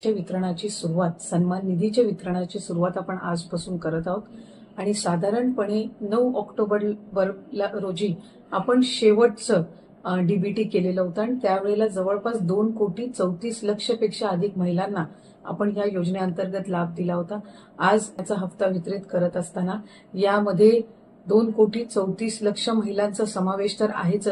वितरणाची सुरुवात सन्मान निधीच्या वितरणाची सुरुवात आपण आजपासून करत आहोत आणि साधारणपणे 9 ऑक्टोबर रोजी आपण शेवटचं डीबीटी केलेलं होतं आणि त्यावेळेला जवळपास 2,34,00,000 पेक्षा अधिक महिलांना आपण या योजनेअंतर्गत लाभ दिला होता। आज त्याचा हप्ता वितरित करत असताना यामध्ये 2,34,00,000 महिलांचा समावेश तर आहेच,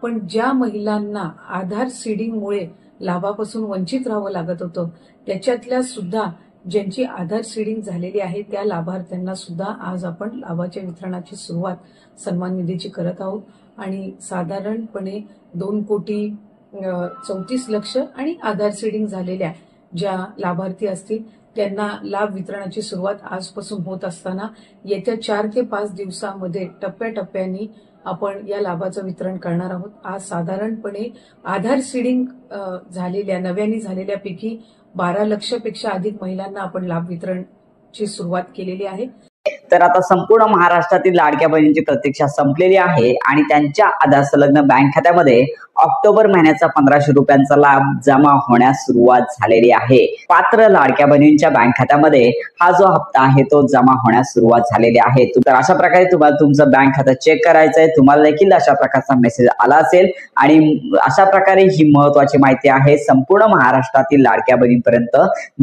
पण ज्या महिलांना आधार सीडिंगमुळे लाभापासून वंचित राहावं लागत होतं त्याच्यातल्या सुद्धा ज्यांची आधार सीडिंग झालेली आहे त्या लाभार्थ्यांना सुद्धा आज आपण लाभाच्या वितरणाची सुरुवात सन्मान निधीची करत आहोत आणि साधारणपणे 2,34,00,000 आणि आधार सीडिंग झालेल्या ज्या लाभार्थी असतील त्यांना लाभ वितरणाची सुरुवात आजपासून होत असताना येत्या 4 ते 5 दिवसांमध्ये टप्प्याटप्प्याने आपण या लाभाचं वितरण करणार आहोत। आज साधारणपणे आधार सीडिंग झालेल्या नव्याने झालेल्यापैकी 12 लाख पेक्षा अधिक महिलांना आपण लाभ वितरणची सुरुवात केलेली आहे। तर आता संपूर्ण महाराष्ट्रातील लाडक्या बहिणींची प्रतीक्षा संपलेली आहे आणि त्यांच्या आधार संलग्न बँक खात्यामध्ये ऑक्टोबर महिन्याचा 1,500 रुपयांचा लाभ जमा होण्यास सुरुवात झालेली आहे। पात्र लाडक्या बहिणींच्या बँक खात्यामध्ये हा जो हप्ता आहे तो जमा होण्यास सुरुवात झालेली आहे। तर अशा प्रकारे तुम्हाला तुमचं बँक खातं चेक करायचं आहे, तुम्हाला देखील अशा प्रकारचा मेसेज आला असेल आणि अशा प्रकारे ही महत्त्वाची माहिती आहे संपूर्ण महाराष्ट्रातील लाडक्या बहिणींपर्यंत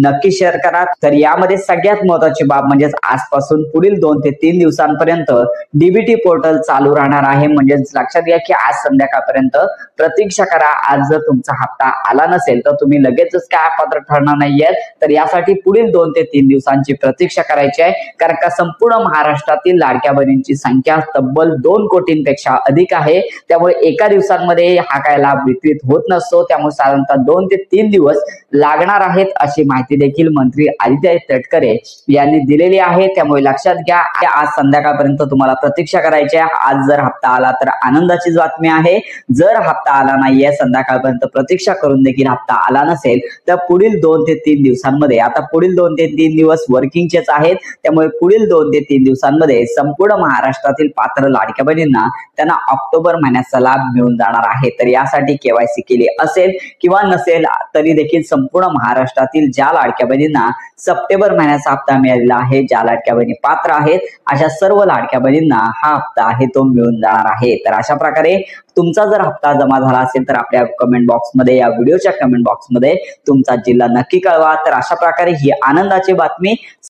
नक्की शेअर करा। तर यामध्ये सगळ्यात महत्त्वाची बाब म्हणजे आजपासून पुढील 2 ते 3 दिवसांपर्यंत डीबीटी पोर्टल चालू राहणार आहे। म्हणजे लक्षात घ्या की आज संध्याकाळपर्यंत प्रतीक्षा करा। आज जर तुमचा हप्ता आला नसेल तर तुम्ही लगेचच काय पात्र ठरणार नाहीये। तर यासाठी पुढील 2 ते 3 दिवसांची प्रतीक्षा करायची आहे, कारण का संपूर्ण महाराष्ट्रातील लाडक्या बहिणींची संख्या तब्बल 2 कोटींपेक्षा अधिक आहे। त्यामुळे एका दिवसांमध्ये हा काय लाभ वितरित होत नसतो, त्यामुळे साधारणतः 2 ते 3 दिवस लागणार आहेत अशी माहिती देखील मंत्री आदित्य तटकरे यांनी दिलेली आहे। त्यामुळे लक्षात घ्या आज संध्याकाळपर्यंत तुम्हाला प्रतीक्षा करायची आहे। आज जर हप्ता आला तर आनंदाची बातमी आहे, जर हप्ता आला नाहीये संध्याकाळपर्यंत प्रतीक्षा करून देखील हप्ता आला नसेल तर पुढील 2 ते 3 दिवसांमध्ये, आता पुढील 2 ते 3 दिवस वर्किंगचेच आहेत, त्यामुळे पुढील 2 ते 3 दिवसांमध्ये संपूर्ण महाराष्ट्रातील पात्र लाडक्या बहिणींना त्यांना ऑक्टोबर महिन्याचा लाभ मिळून जाणार आहे। तर यासाठी केवायसी केली असेल किंवा नसेल तरी देखील संपूर्ण महाराष्ट्रातील ज्या लाडक्या बहिणींना सप्टेंबर महिन्याचा हप्ता मिळालेला आहे, ज्या लाडक्या बहिणी पात्र आहेत अशा सर्व लाडक्या बहिणींना हा हप्ता आहे तो मिळून जाणार आहे। तर अशा प्रकारे तुमचा जर हप्ता जमा झाला असेल तर आपल्या कमेंट बॉक्समध्ये, या व्हिडिओच्या कमेंट बॉक्समध्ये तुमचा जिल्हा नक्की कळवा। तर अशा प्रकारे ही आनंदाची बातमी